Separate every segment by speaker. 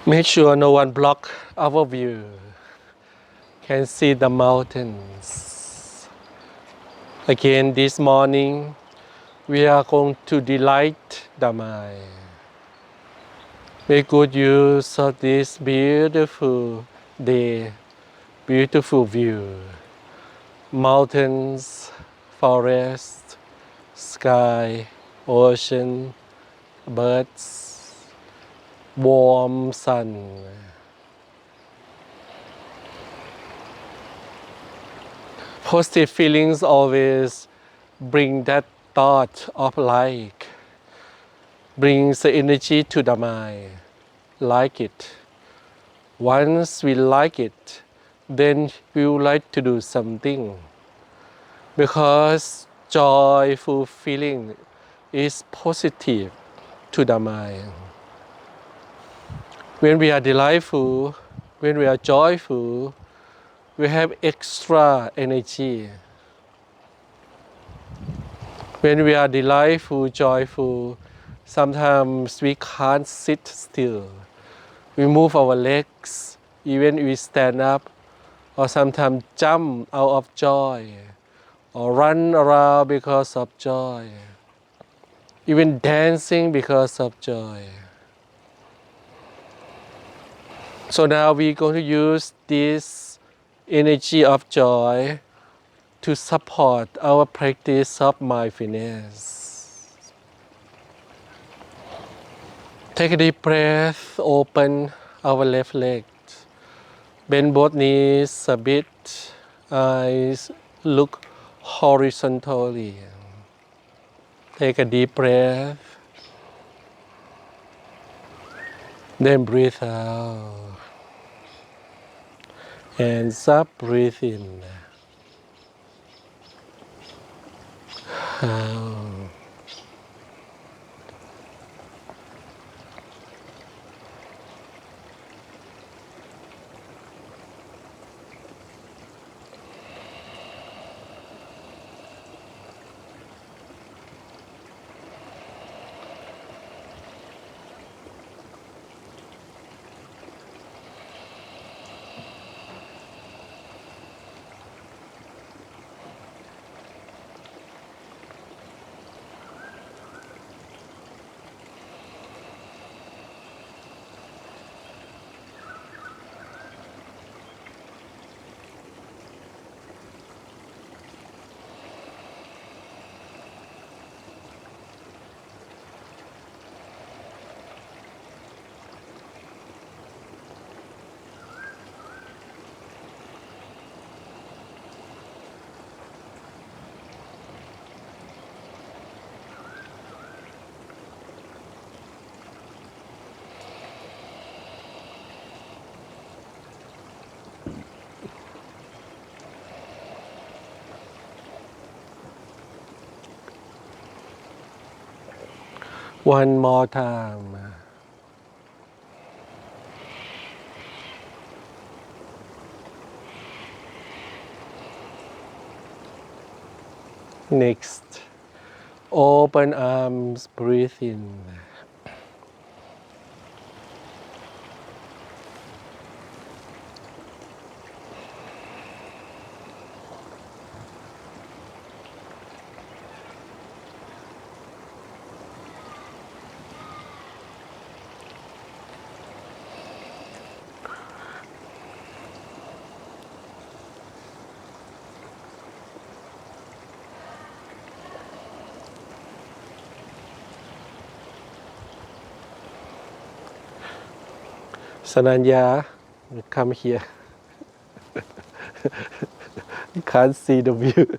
Speaker 1: Make sure no one block our view. Can see the mountains. Again this morning, we are going to delight the mind. Make good use of this beautiful day, beautiful view. mountains, forest, sky, ocean, birds, warm sun. Positive feelings always bring that thought of like, brings the energy to the mind, like it. Once we like it, then we would like to do something. Because joyful feeling is positive to the mind. When we are delightful, when we are joyful, we have extra energy. When we are delightful, joyful, sometimes we can't sit still. We move our legs, even we stand up, or sometimes jump out of joy, or run around because of joy, even dancing because of joy. So now we're going to use this energy of joy to support our practice of mindfulness. Take a deep breath, open our left leg. Bend both knees a bit, eyes look horizontally. Take a deep breath, then breathe out. Hands up, breathe in. Out. One more time. Next, open arms, breathe in. Sananya, come here. You can't see the view.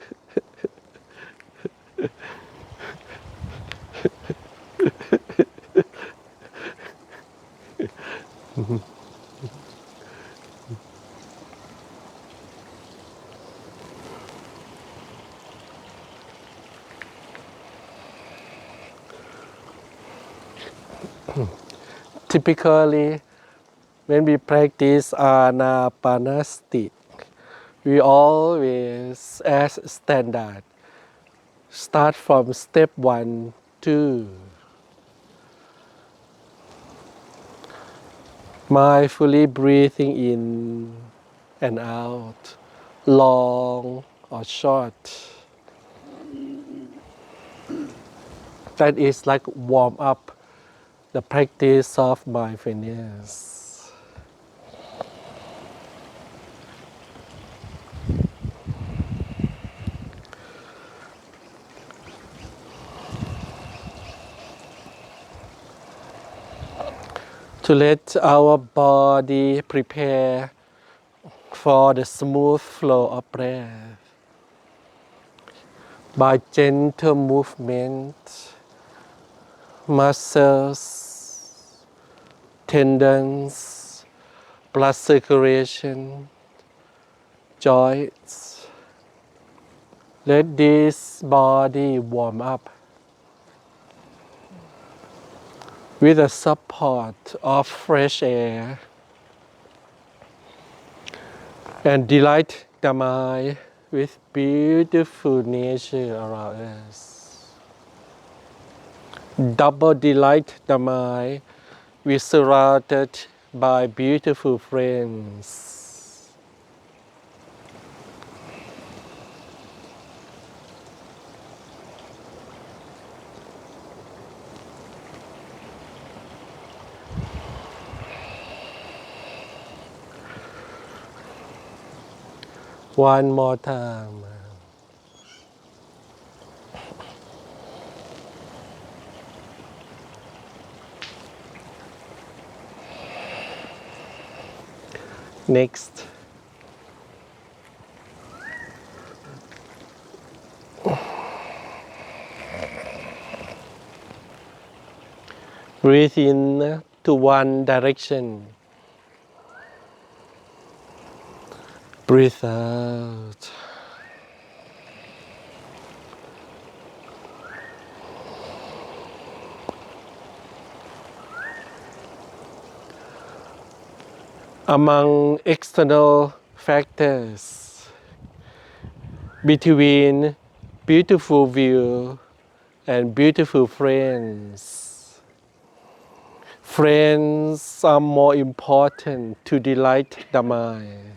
Speaker 1: Typically, when we practice anapanasati, we always, as standard, start from step 1, 2. Mindfully breathing in and out, long or short. That is like warm up the practice of mindfulness. to let our body prepare for the smooth flow of breath by gentle movement, muscles, tendons, blood circulation, joints. Let this body warm up with the support of fresh air and delight the mind with beautiful nature around us. Double delight the mind. We surrounded by beautiful friends. One more time. Next. Breathe in to one direction. Breathe out. Among external factors, between beautiful view and beautiful friends, friends are more important to delight the mind.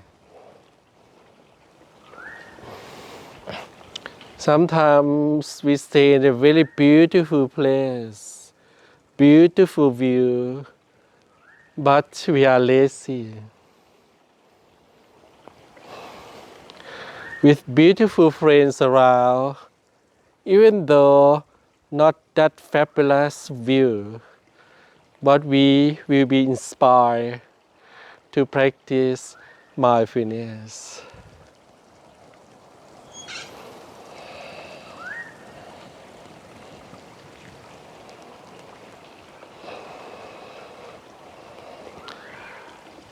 Speaker 1: Sometimes we stay in a very beautiful place, beautiful view, but we are lazy. With beautiful friends around, even though not that fabulous view, but we will be inspired to practice mindfulness.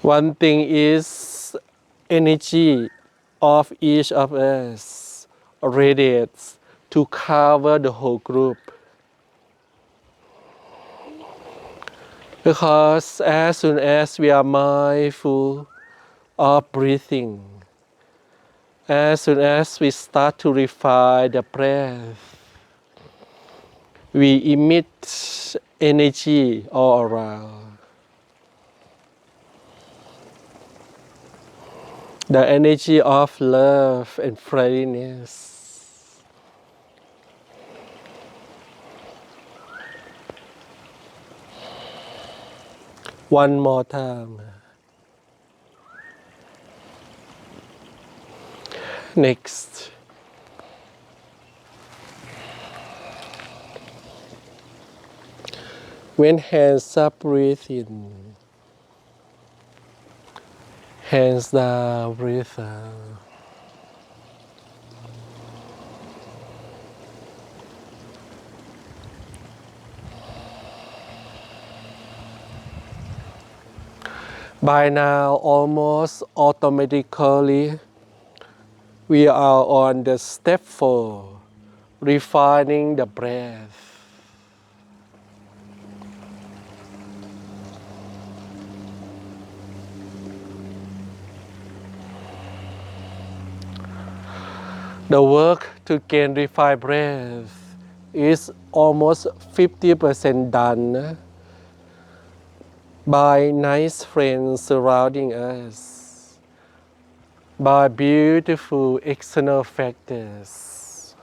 Speaker 1: One thing is energy of each of us radiates to cover the whole group. Because as soon as we are mindful of breathing, as soon as we start to refine the breath, we emit energy all around. The energy of love and friendliness. One more time. Next. When hands up, breathe in. Hands down, breathe out. By now, almost automatically, we are on the step 4, refining the breath. The work to gain refined breath is almost 50% done by nice friends surrounding us, by beautiful external factors.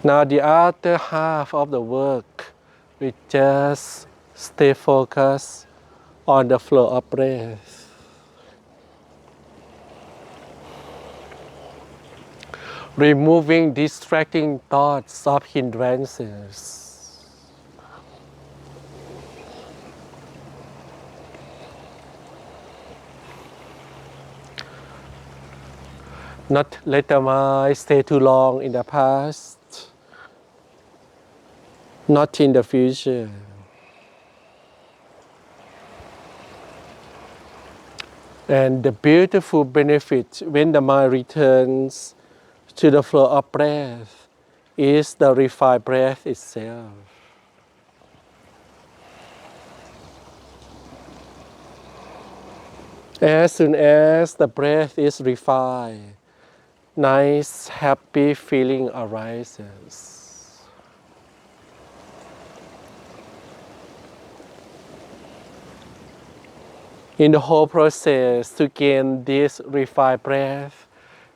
Speaker 1: Now the other half of the work, we just stay focused on the flow of breath. removing distracting thoughts of hindrances. Not let the mind stay too long in the past, not in the future. And the beautiful benefit when the mind returns to the flow of breath is the refined breath itself. As soon as the breath is refined, nice, happy feeling arises. In the whole process to gain this refined breath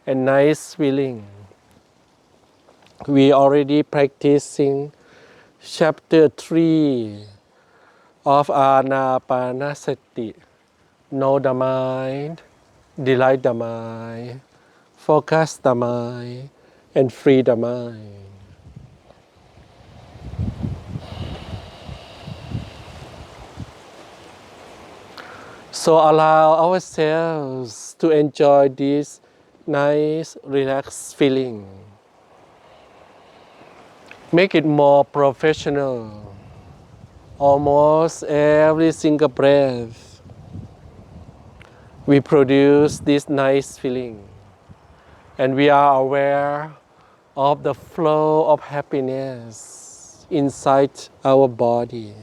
Speaker 1: and nice feeling, we already practicing chapter 3 of anapanasati. Know the mind, delight the mind, focus the mind, and free the mind. So allow ourselves to enjoy this nice, relaxed feeling. Make it more professional. Almost every single breath, we produce this nice feeling. And we are aware of the flow of happiness inside our body.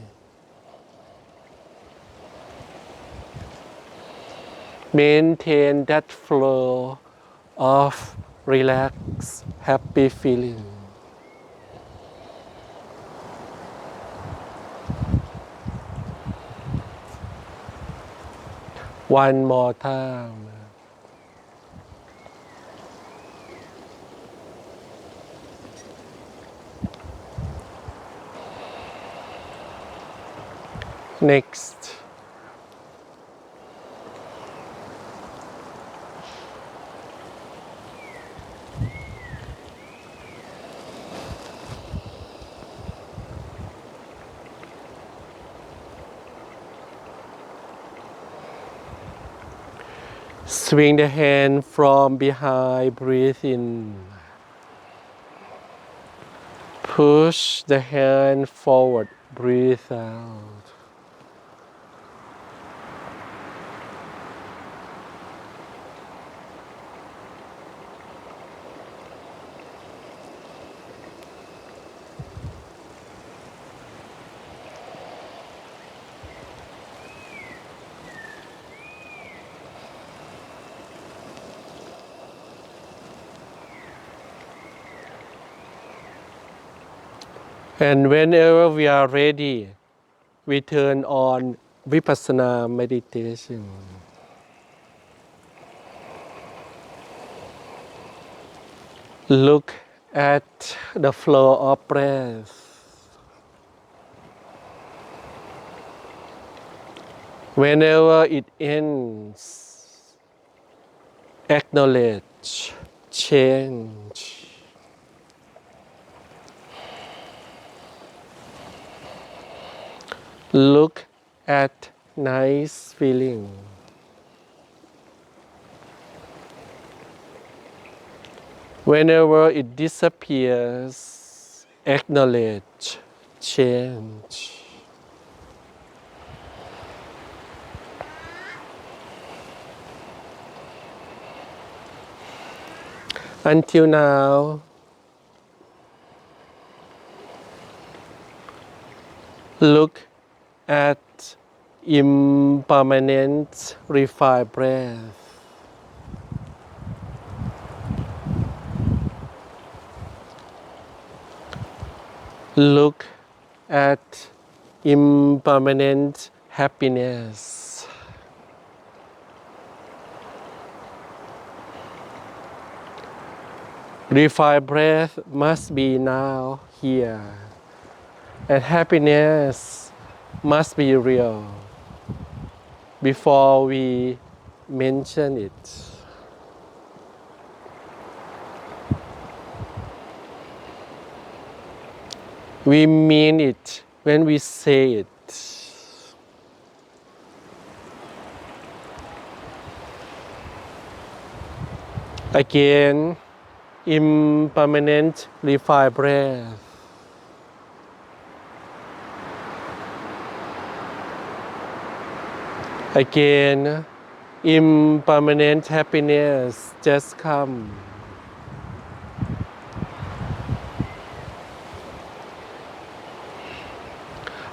Speaker 1: Maintain that flow of relaxed, happy feeling. One more time. Next. Swing the hand from behind, breathe in. Push the hand forward, breathe out. And whenever we are ready, we turn on Vipassana meditation. Look at the flow of breath. Whenever it ends, acknowledge change. Look at nice feeling. Whenever it disappears, acknowledge change. Until now, look at impermanent refined breath. Look at impermanent happiness. Refined breath must be now, here. And happiness must be real before we mention it. We mean it when we say it. Again, impermanent refined breath. Again, impermanent happiness just come.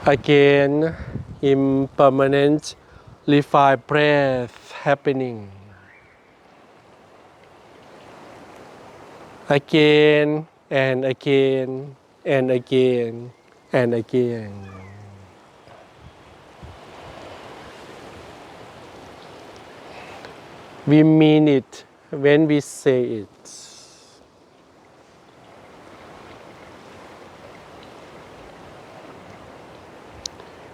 Speaker 1: Again, impermanent refined breath happening. Again and again and again and again. We mean it when we say it.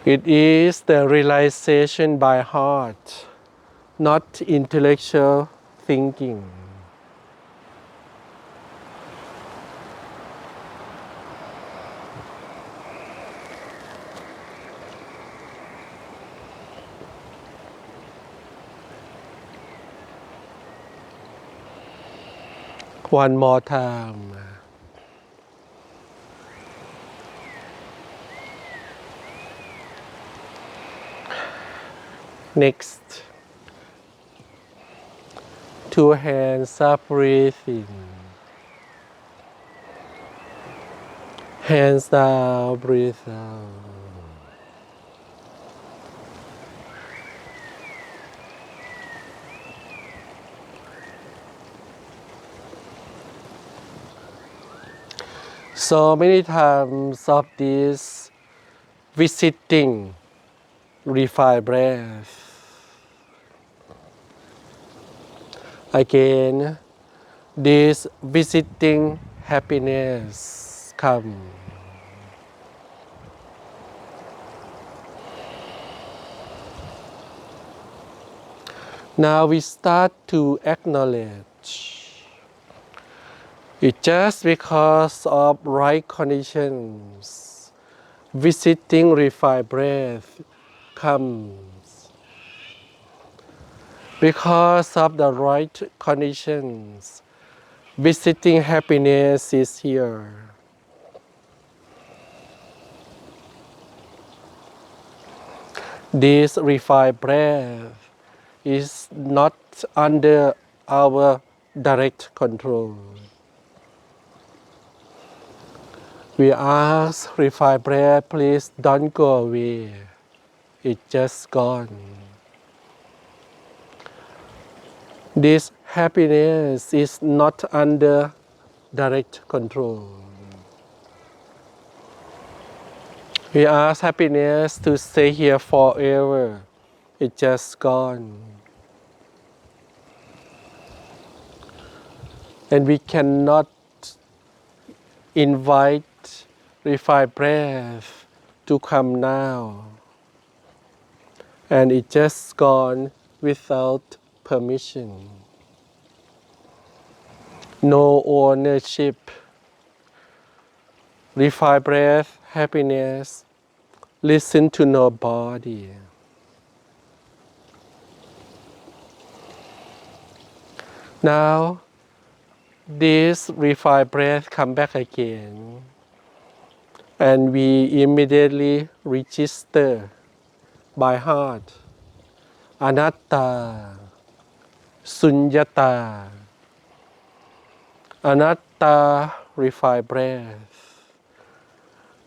Speaker 1: It is the realization by heart, not intellectual thinking. One more time. Next. Two hands up, breathe in. Hands down, breathe out. So many times of this visiting refined breath. Again, this visiting happiness come. Now we start to acknowledge it just because of right conditions. Visiting refined breath comes because of the right conditions. Visiting happiness is here. This refined breath is not under our direct control. We ask refined breath, please don't go away. It's just gone. This happiness is not under direct control. We ask happiness to stay here forever. It's just gone. And we cannot invite refined breath to come now. And it just gone without permission. No ownership. Refined breath, happiness, listen to nobody. Now, this refined breath come back again. And we immediately register by heart. Anatta, sunnata. Anatta, refined breath.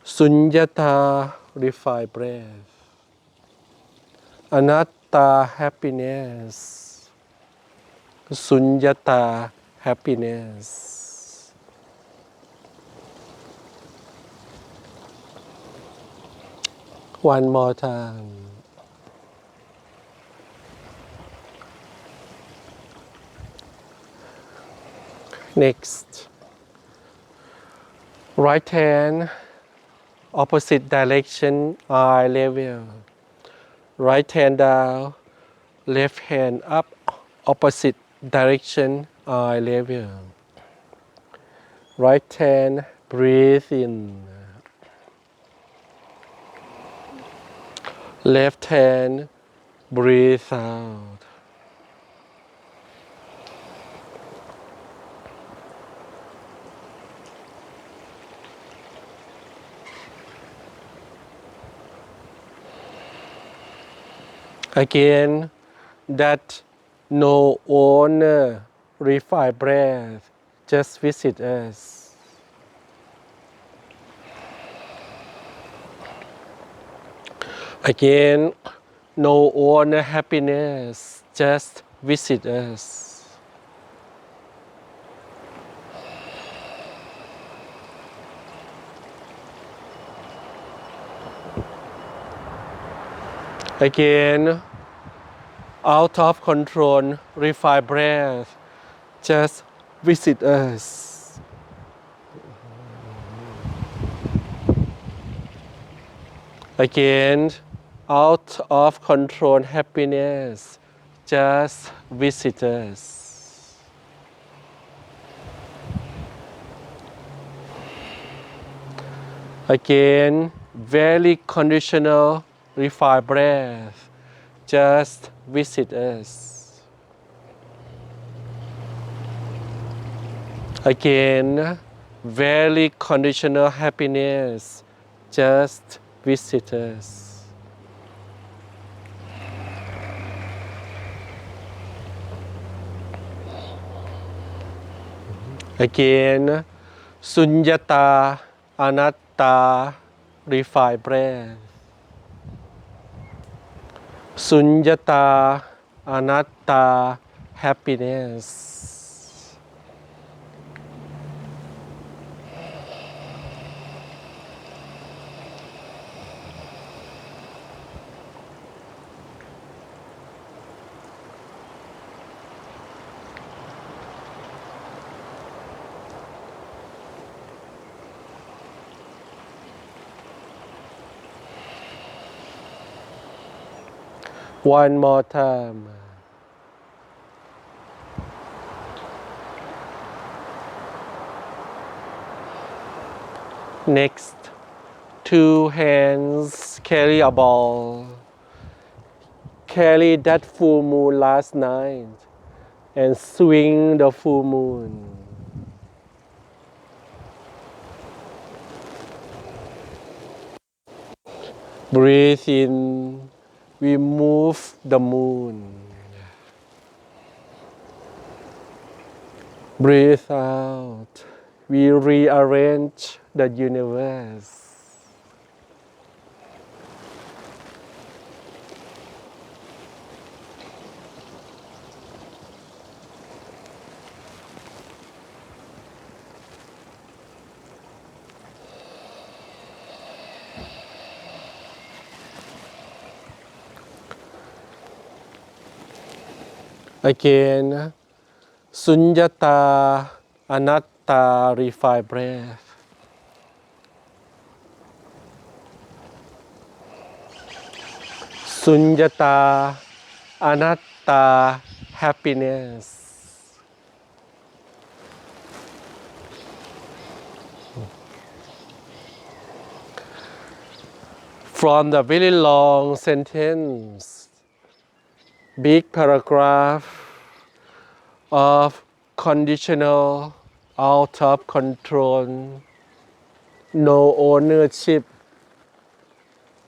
Speaker 1: Sunyata, refined breath. Anatta, happiness. Sunyata, happiness. One more time. Next. Right hand, opposite direction, eye level. Right hand down, left hand up, opposite direction, eye level. Right hand, breathe in. Left hand, breathe out. Again, that no owner, refined breath, just visit us. Again, no owner happiness, just visit us. Again, out of control, refined breath, just visit us. Again, out of control happiness, just visit us. Again, very conditional, refined breath, just visit us. Again, very conditional happiness, just visit us. Again, sunnata, anatta, refined breath. Sunyata, anatta, happiness. One more time. Next, two hands carry a ball. Carry that full moon last night and swing the full moon. Breathe in, we move the moon. Breathe out, we rearrange the universe. Again, sunyata, anatta, refined breath. Sunyata, anatta, happiness. From the very long sentence, big paragraph of conditional, out of control, no ownership,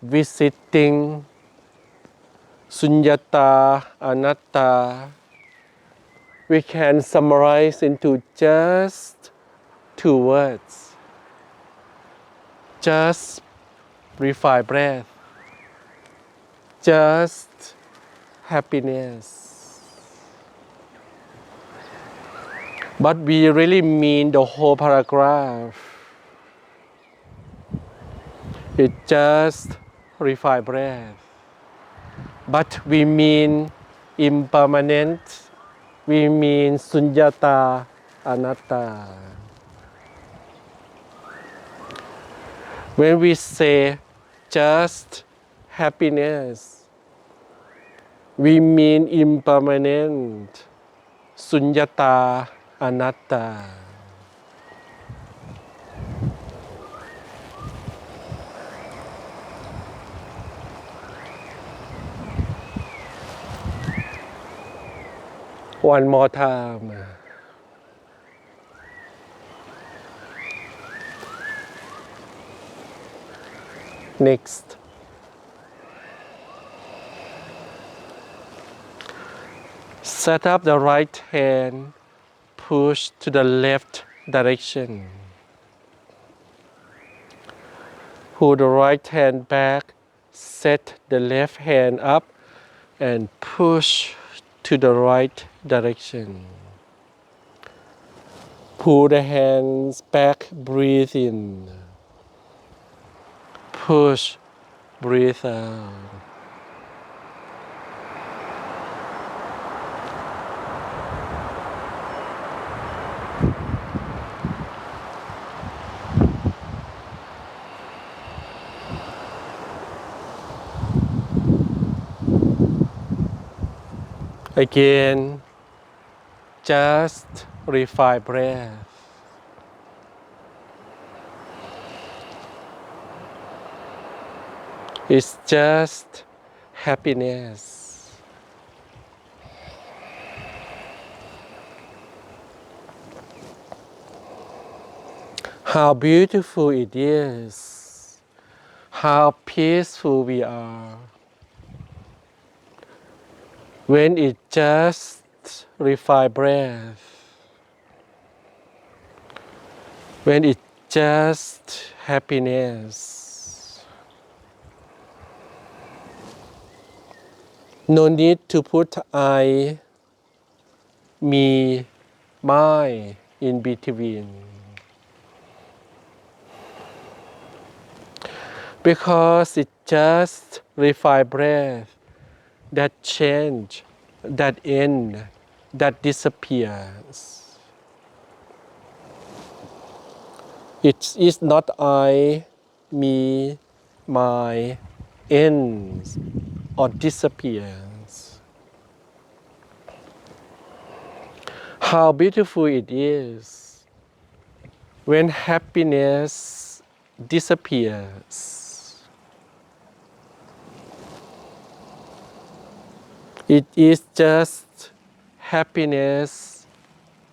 Speaker 1: visiting, sunyata, anatta, we can summarize into just two words. Just refined breath. Just happiness. But we really mean the whole paragraph. It just refined breath. But we mean impermanent. We mean sunyata, anatta. When we say just happiness, we mean impermanent, sunyata, anatta. One more time. Next. Set up the right hand, push to the left direction. Pull the right hand back, set the left hand up, and push to the right direction. Pull the hands back, breathe in. Push, breathe out. Again, just refine breath. It's just happiness. How beautiful it is. How peaceful we are. When it just refine breath. When it just happiness. No need to put I, me, my in between. Because it just refine breath, that change, that end, that disappears. It is not I, me, my, ends or disappears. How beautiful it is when happiness disappears. It is just happiness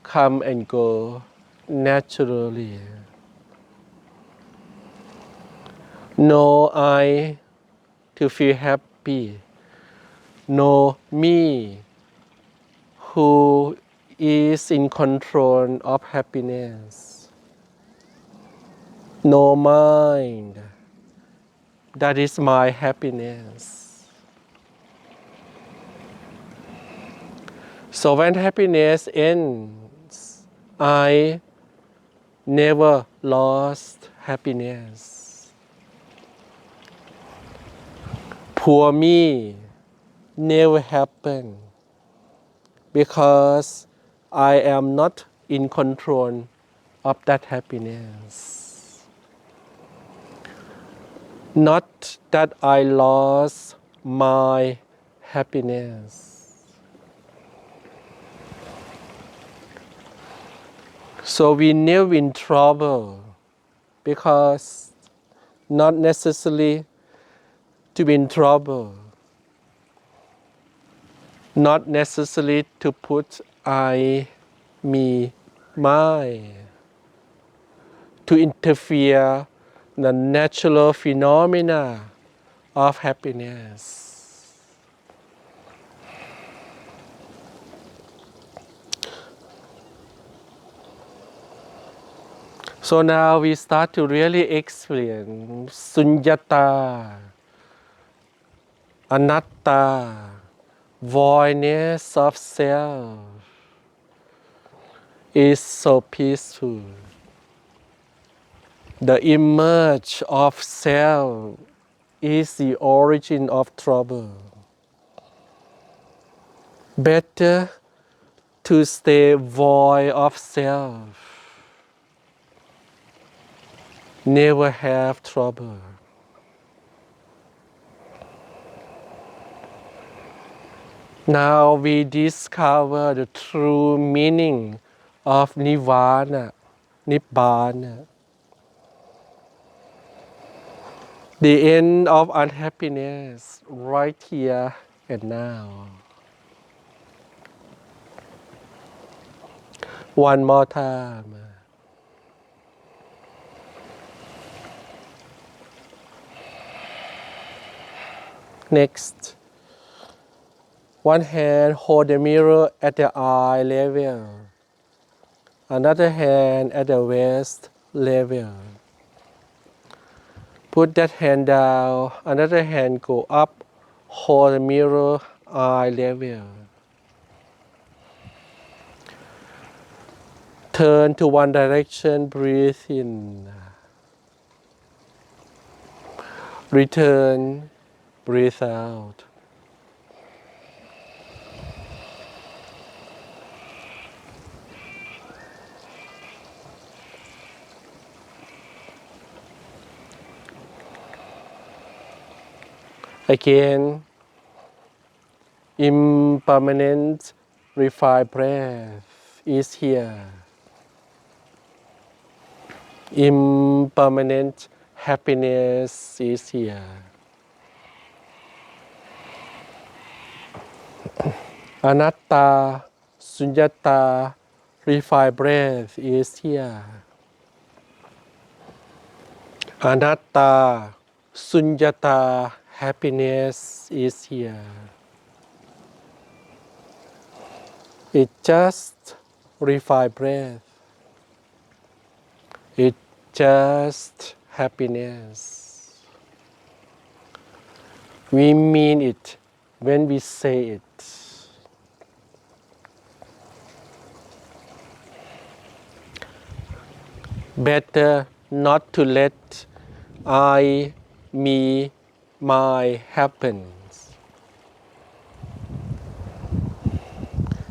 Speaker 1: come and go naturally. No I to feel happy. No me who is in control of happiness. No mind. That is my happiness. So when happiness ends, I never lost happiness. Poor me never happened because I am not in control of that happiness. Not that I lost my happiness. So we never in trouble because not necessarily to be in trouble. Not necessarily to put I, me, my, to interfere the natural phenomena of happiness. So now we start to really experience sunnata, anatta, voidness of self is so peaceful. The image of self is the origin of trouble. Better to stay void of self. Never have trouble. Now we discover the true meaning of nirvana, nibbana. The end of unhappiness right here and now. One more time. Next. One hand hold the mirror at the eye level. Another hand at the waist level. Put that hand down. Another hand go up. Hold the mirror eye level. Turn to one direction. Breathe in. Return. Breathe out. Again, impermanent refined breath is here. Impermanent happiness is here. Anatta, sunnata, refined breath is here. Anatta, sunnata, happiness is here. It's just refined breath. It's just happiness. We mean it when we say it. Better not to let I, me, my happen.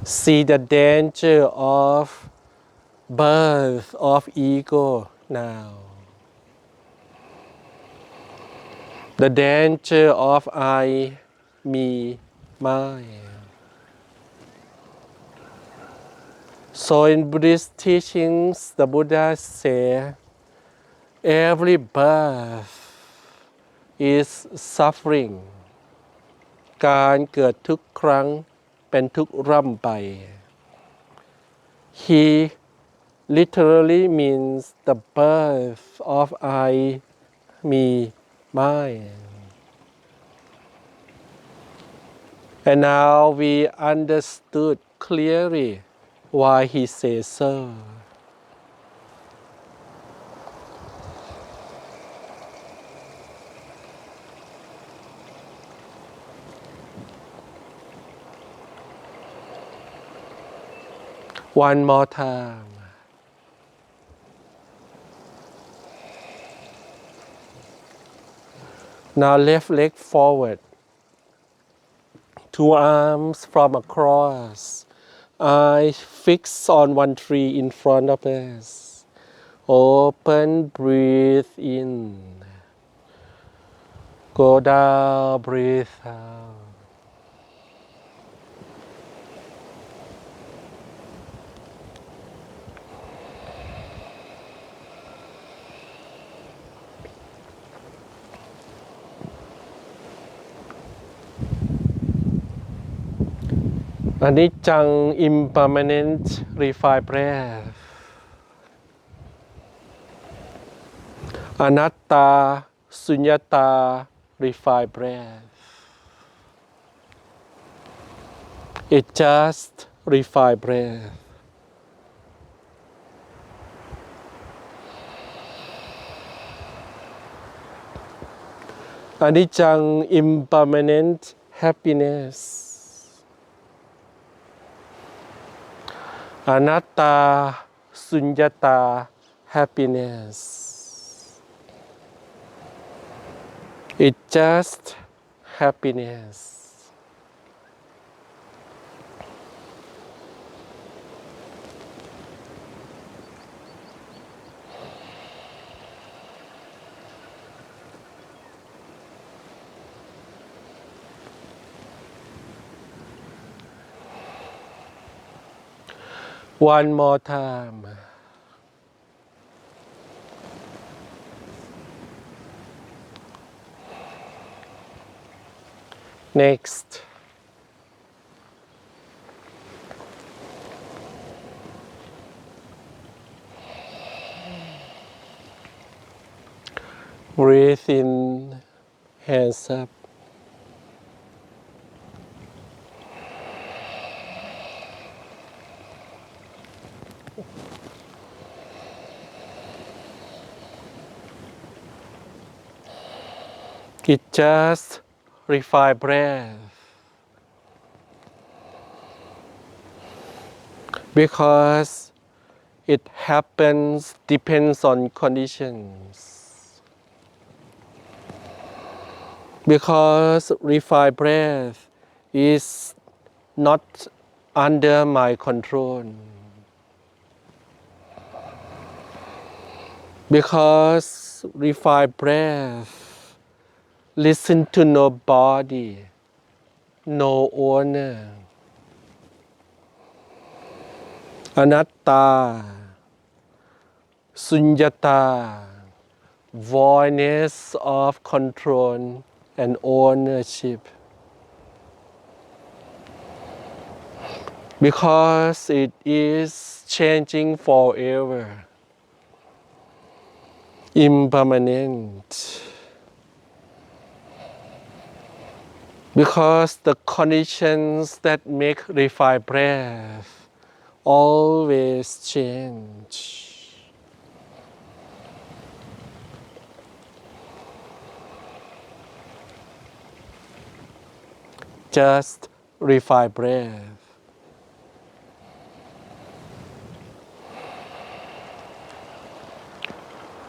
Speaker 1: See the danger of birth of ego now. The danger of I, me, mine. So in Buddhist teachings, the Buddha say, every birth is suffering. การเกิดทุกครั้งเป็นทุกข์ร่ำไป He literally means the birth of I, me, mine. And now we understood clearly why he says so. One more time. Now left leg forward. Two arms from across. Eyes fix on one tree in front of us. Open, breathe in. Go down, breathe out. Anicca, impermanent, refined breath. Anatta, sunnata, refined breath. It's just refined breath. Anicca, impermanent happiness. Anatta, sunnata, happiness. It's just happiness. One more time. Next. Breathe in, hands up. It just refine breath because it happens depends on conditions. Because refine breath is not under my control. Because refine breath, listen to no body, no owner. Anatta, sunnata, voidness of control and ownership. Because it is changing forever, impermanent. Because the conditions that make refine breath always change. Just refine breath.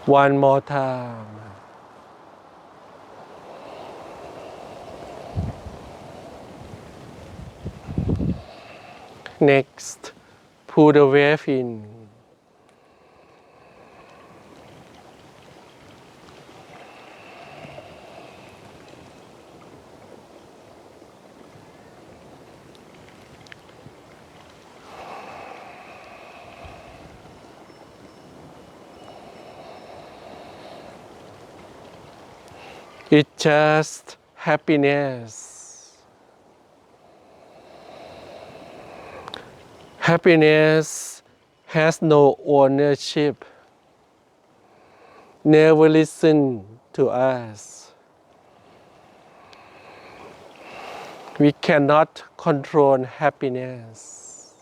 Speaker 1: One more time. Next, pull the wave in. It's just happiness. Happiness has no ownership. Never listen to us. We cannot control happiness.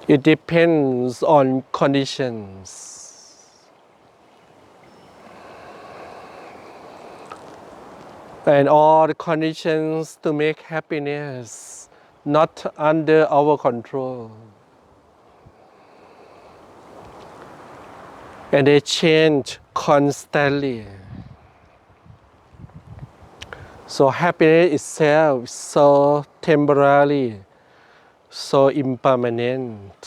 Speaker 1: It depends on conditions. And all the conditions to make happiness not under our control. And they change constantly. So happiness itself is so temporary, so impermanent.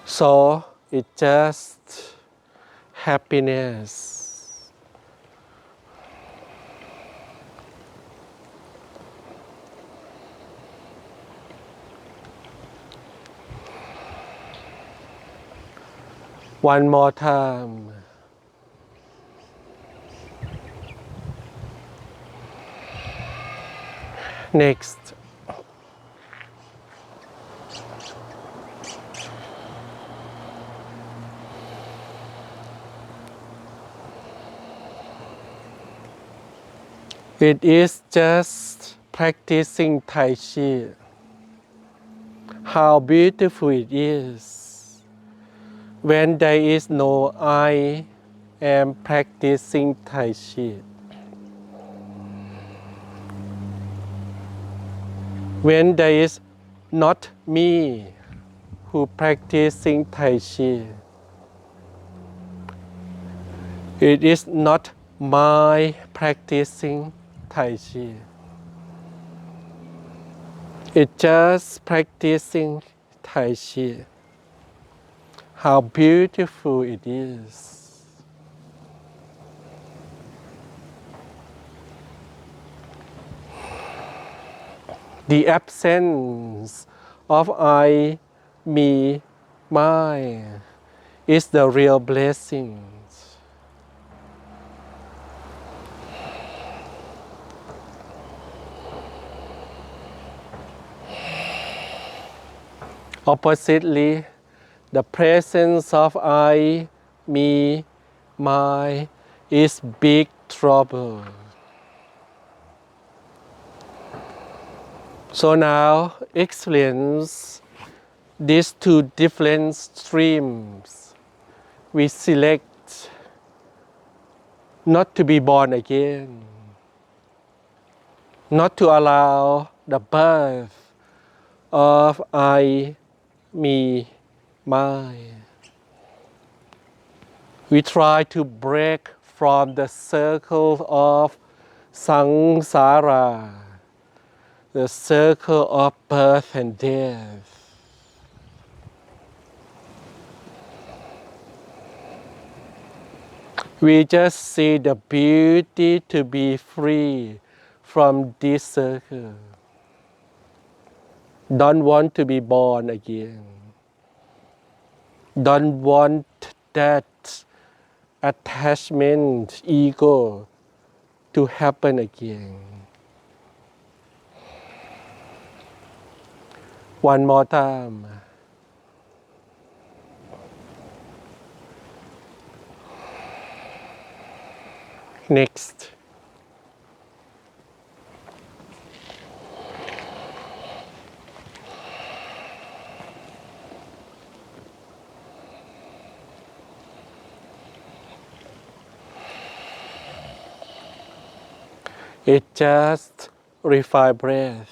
Speaker 1: So it's just happiness. One more time. Next. It is just practicing Tai Chi. How beautiful it is. When there is no I am practicing Tai Chi. When there is not me who practicing Tai Chi. It is not my practicing Tai Chi. It's just practicing Tai Chi. How beautiful it is. The absence of I, me, mine is the real blessing. Oppositely, The presence of I, me, my is big trouble. So now experience these two different streams. We select not to be born again, not to allow the birth of I, me, my. We try to break from the circle of samsara, the circle of birth and death. We just see the beauty to be free from this circle. Don't want to be born again. Don't want that attachment, ego to happen again. One more time. Next. It just refine breath.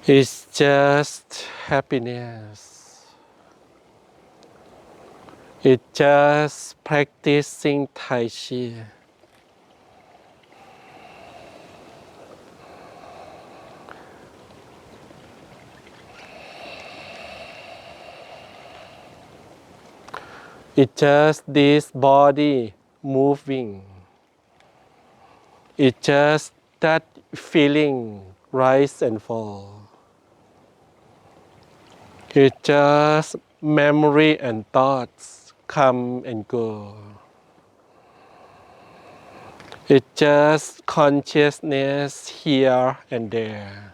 Speaker 1: It's just happiness. It's just practicing Tai Chi. It's just this body moving. It's just that feeling rise and fall. It's just memory and thoughts come and go. It's just consciousness here and there.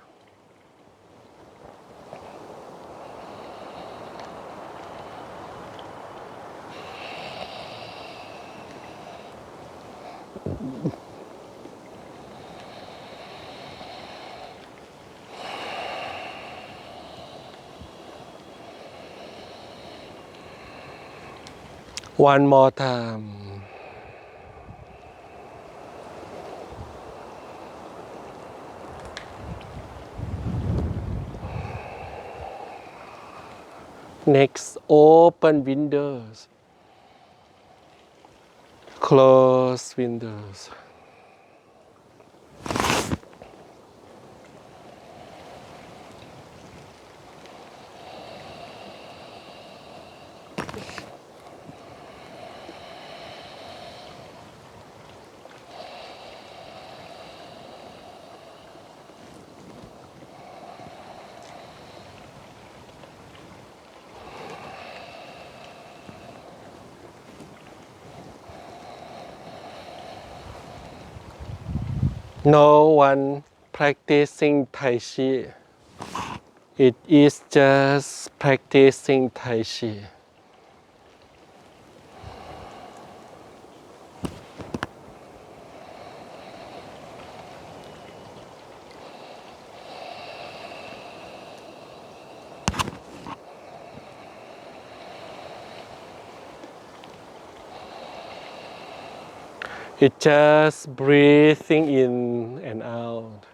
Speaker 1: One more time. Next, open windows. Close windows. No one practicing Tai Chi. It is just practicing Tai Chi. It's just breathing in and out.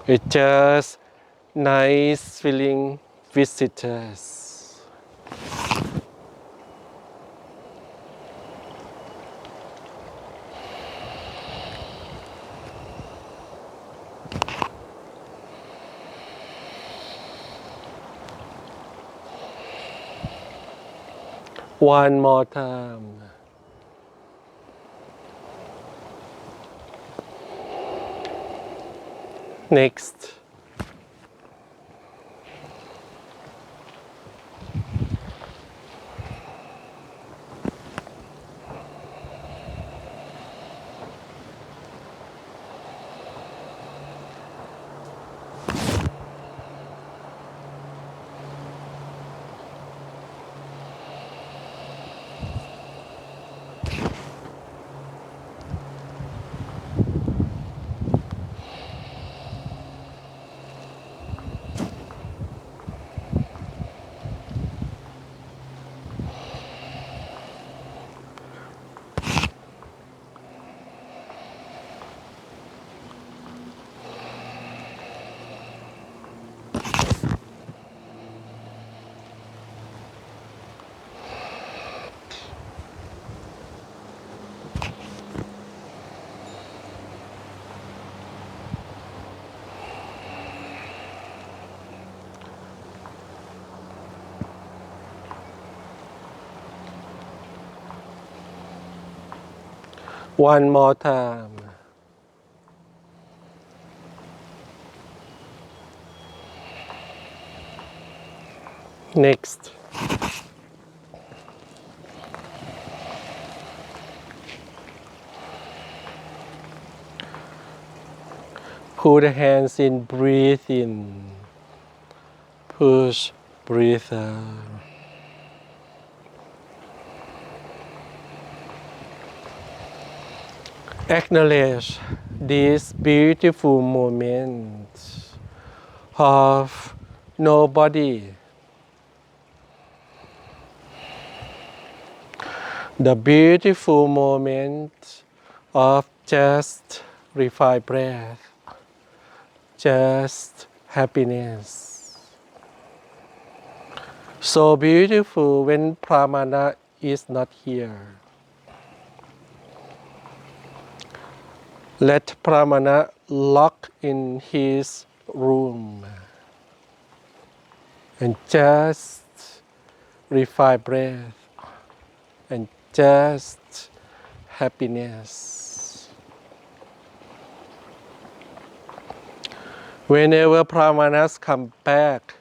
Speaker 1: It's just nice feeling visitors. One more time. Next. One more time. Next. Put the hands in, breathe in. Push, breathe out. Acknowledge this beautiful moment of nobody. The beautiful moment of just refined breath, just happiness. So beautiful when Pramana is not here. Let Pramana lock in his room and just refine breath and just happiness. Whenever Pramanas come back,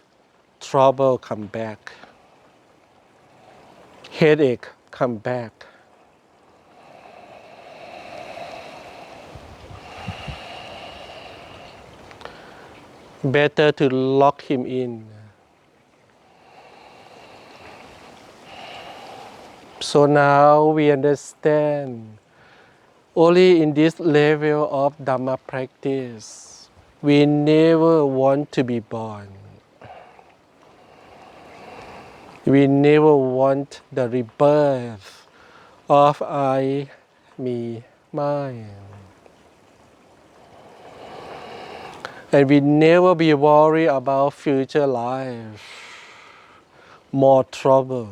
Speaker 1: trouble come back, headache come back. Better to lock him in. So now we understand only in this level of Dhamma practice, we never want to be born. We never want the rebirth of I, me, mine. And we never be worried about future life, more trouble.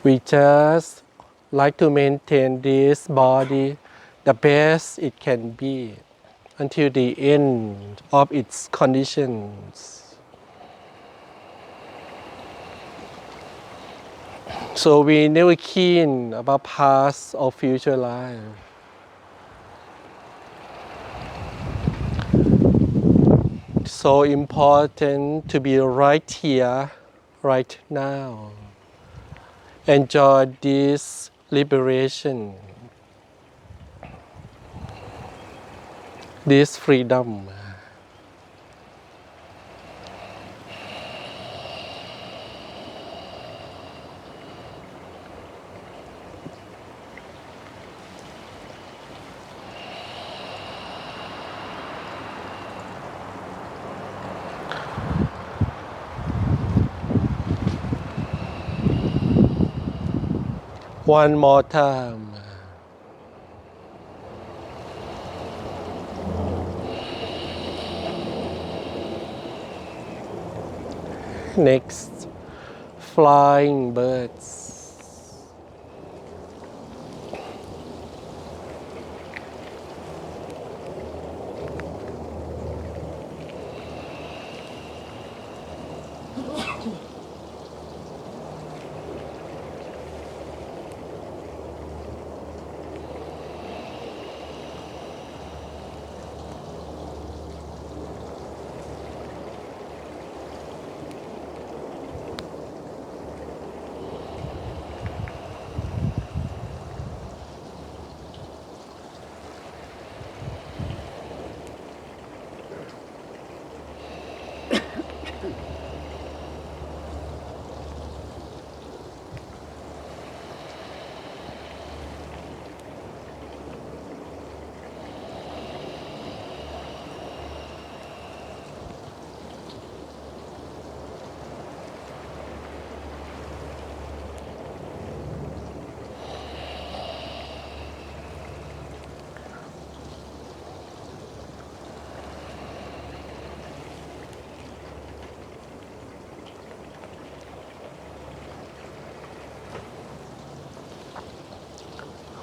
Speaker 1: We just like to maintain this body the best it can be until the end of its conditions. So we never keen about past or future life. So important to be right here, right now. Enjoy this liberation, this freedom. One more time. Next, flying birds.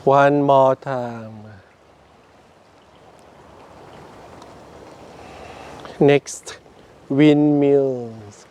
Speaker 1: One more time. Next, windmills.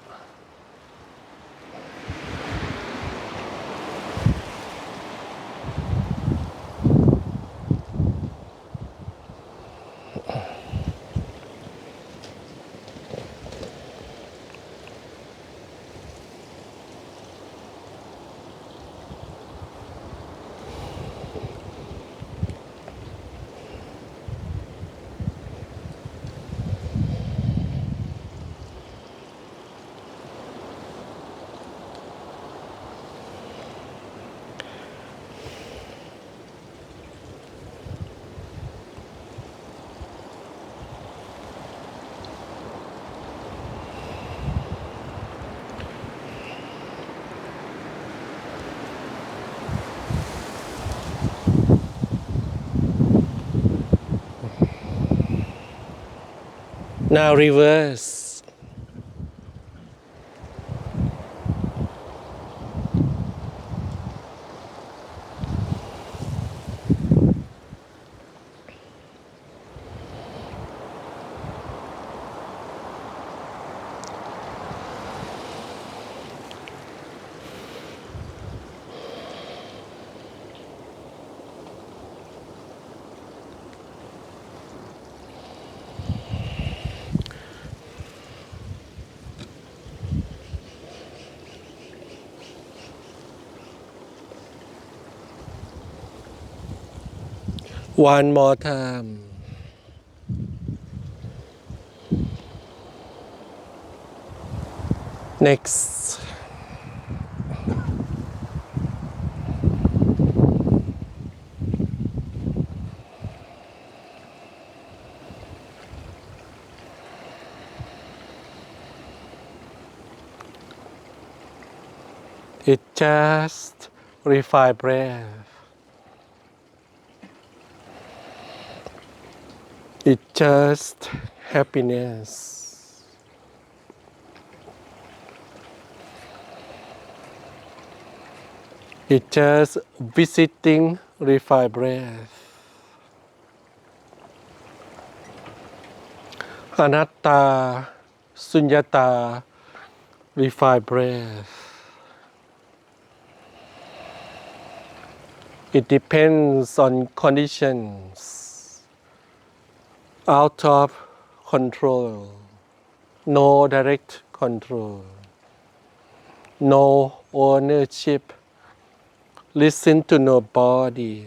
Speaker 1: Now reverse. One more time. Next. It just refine breath. It just happiness. It just visiting refine breath. Anatta, sunnata, refine breath. It depends on conditions out of control. No direct control. No ownership. Listen to no body.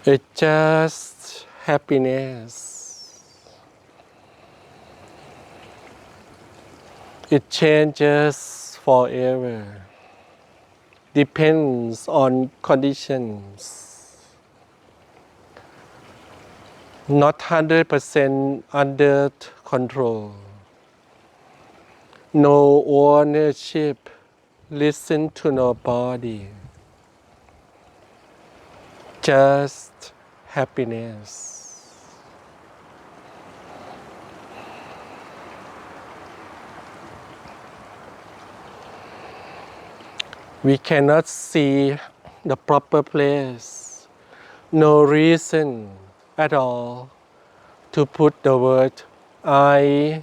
Speaker 1: It's just happiness. It changes forever. Depends on conditions. Not 100% under control. No ownership. Listen to no body. Just happiness. We cannot see the proper place. No reason at all to put the word I,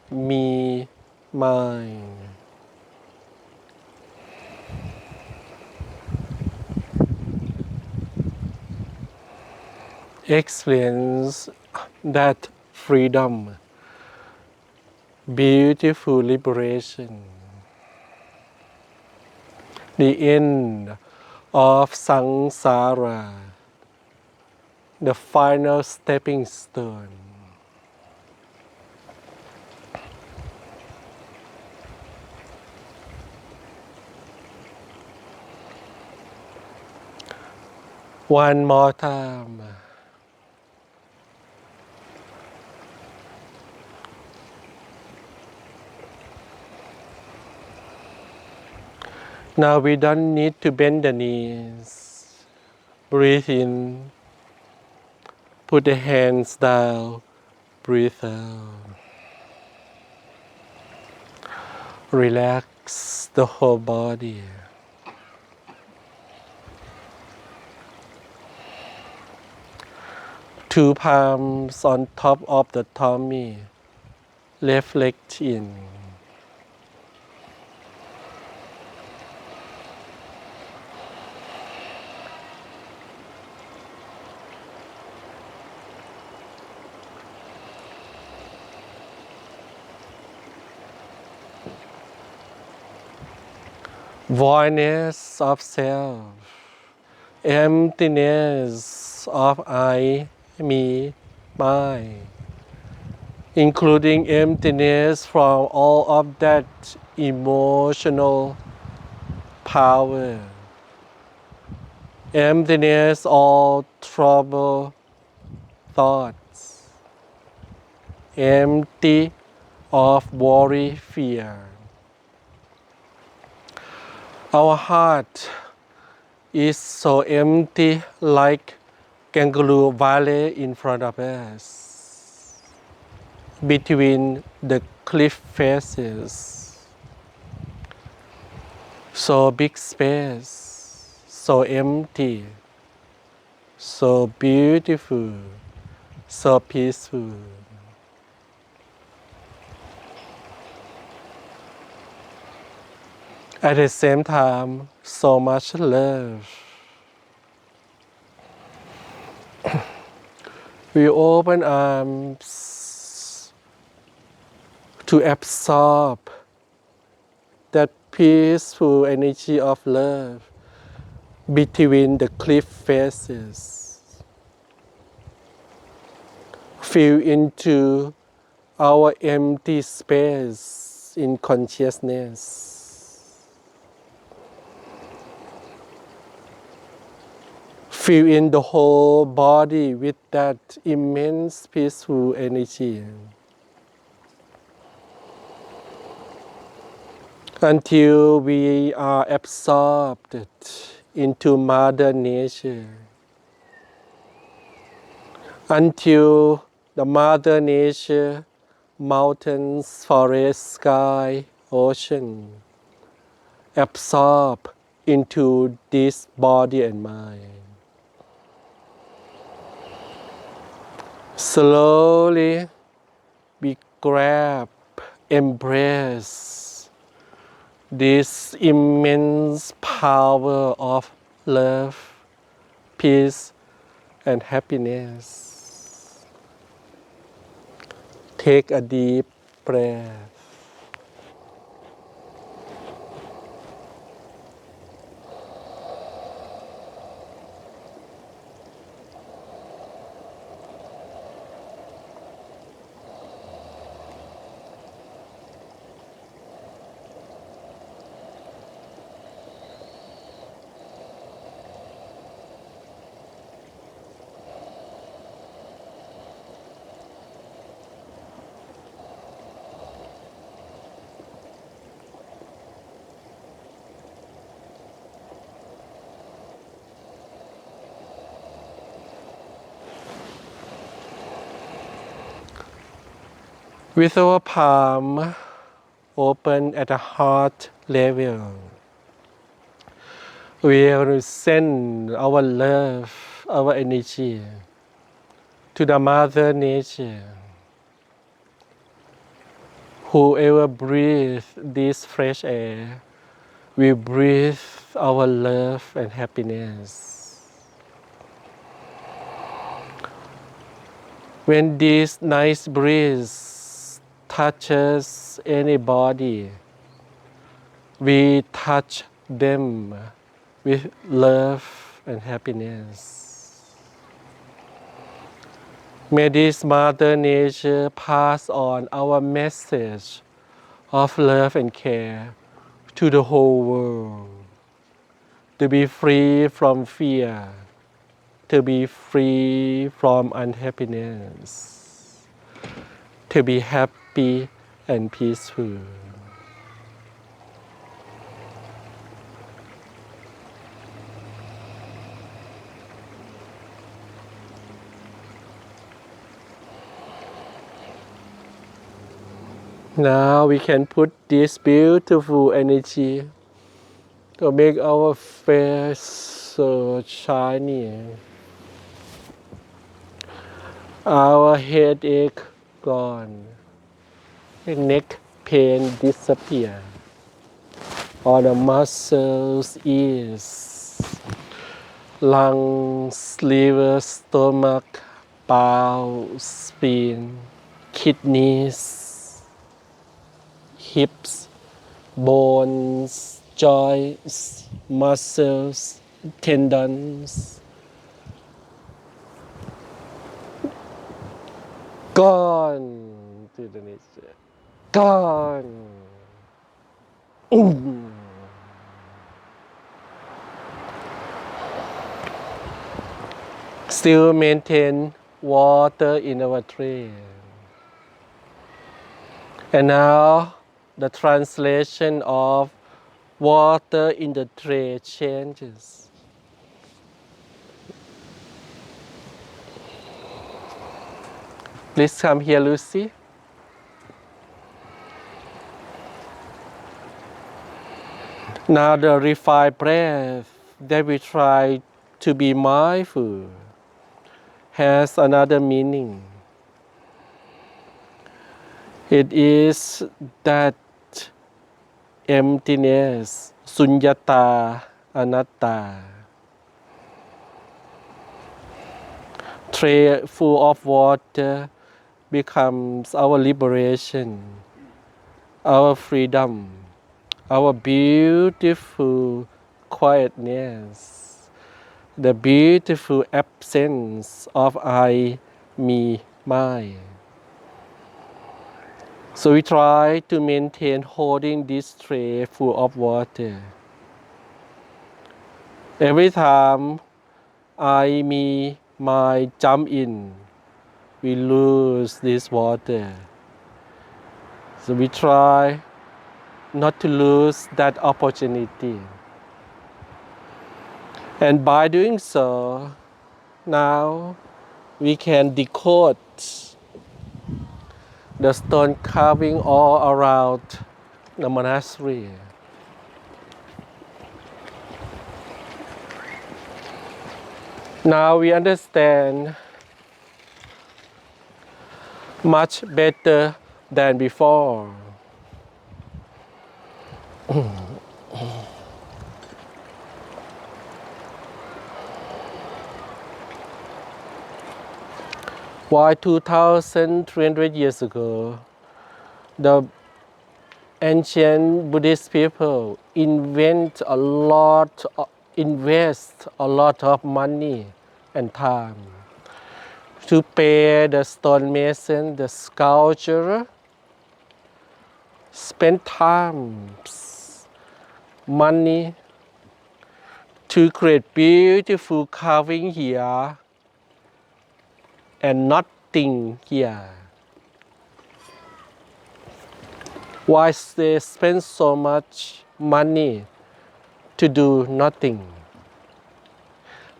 Speaker 1: me, mine. Experience that freedom, beautiful liberation, the end of samsara, the final stepping stone. One more time. Now we don't need to bend the knees. Breathe in. Put the hands down. Breathe out. Relax the whole body. Two palms on top of the tummy. Left leg in. Voidness of self. Emptiness of I, me, mine. Including emptiness from all of that emotional power. Emptiness all trouble thoughts. Empty of worry, fear. Our heart is so empty like kangaroo valley in front of us. Between the cliff faces. So big space, so empty, so beautiful, so peaceful. At the same time, so much love. We open arms to absorb that peaceful energy of love between the cliff faces. Feel into our empty space in consciousness. Feel in the whole body with that immense peaceful energy. Until we are absorbed into Mother Nature. Until the Mother Nature, mountains, forest, sky, ocean, absorb into this body and mind. Slowly we grab, embrace this immense power of love, peace, and happiness. Take a deep breath. With our palm open at the heart level, we will send our love, our energy to the Mother Nature. Whoever breathes this fresh air will breathe our love and happiness. When this nice breeze touches anybody, we touch them with love and happiness. May this Mother Nature pass on our message of love and care to the whole world, to be free from fear, to be free from unhappiness, to be happy and peaceful. Now we can put this beautiful energy to make our face so shiny, our headache gone, neck pain disappear, all the muscles ease, lungs, liver, stomach, bowel, spine, kidneys, hips, bones, joints, muscles, tendons, gone to the nature, gone. Still maintain water in our tray. And now the translation of water in the tray changes. Please come here, Lucy. Now the refined breath that we try to be mindful has another meaning. It is that emptiness, sunnata, anatta. Tray full of water becomes our liberation, our freedom, our beautiful quietness, the beautiful absence of I, me, mine. So we try to maintain holding this tray full of water. Every time I, me, mine jump in, we lose this water. So we try not to lose that opportunity. And by doing so, now we can decode the stone carving all around the monastery. Now we understand much better than before. Why 2,300 years ago, the ancient Buddhist people invest a lot of money and time to pay the stonemason, the sculptor, spend time, money to create beautiful carving here and nothing here. Why they spend so much money to do nothing?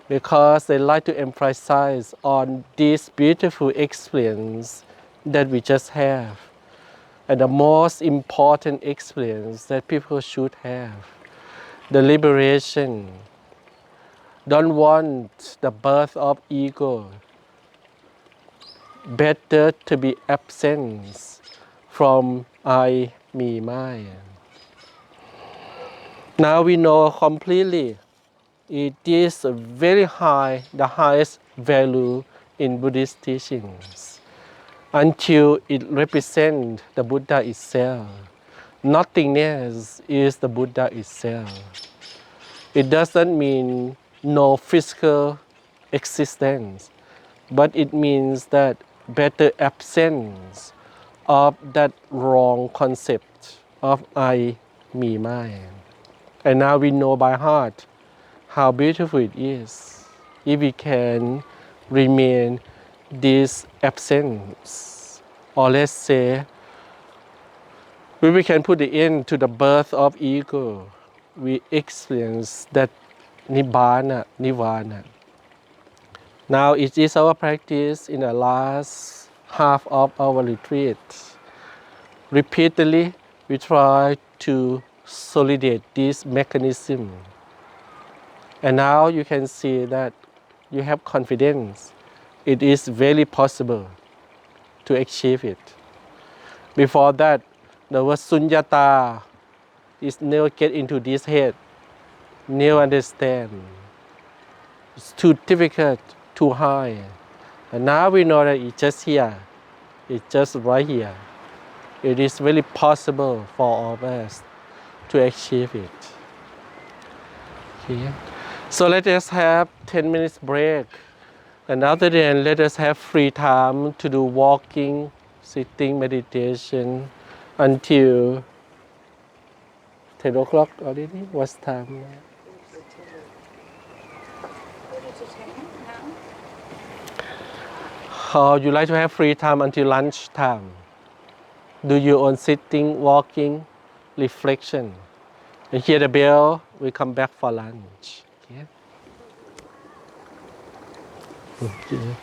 Speaker 1: Because they like to emphasize on this beautiful experience that we just have. And the most important experience that people should have, the liberation. Don't want the birth of ego. Better to be absent from I, me, mine. Now we know completely it is very high, the highest value in Buddhist teachings, until it represents the Buddha itself. Nothingness is the Buddha itself. It doesn't mean no physical existence, but it means that better absence of that wrong concept of I, me, mine. And now we know by heart how beautiful it is if we can remain this absence. Or let's say, if we can put the end to the birth of ego, we experience that nirvana. Now it is our practice in the last half of our retreat. Repeatedly, we try to solidate this mechanism. And now you can see that you have confidence. It is very possible to achieve it. Before that, the word sunyata is never get into this head, never understand. It's too difficult, too high. And now we know that it's just here. It's just right here. It is very possible for all of us to achieve it. Okay. So let us have 10 minutes break. And after then, let us have free time to do walking, sitting, meditation until 10 o'clock already. What's time now? How you like to have free time until lunch time? Do your own sitting, walking, reflection. And hear the bell, we come back for lunch. Okay? Okay.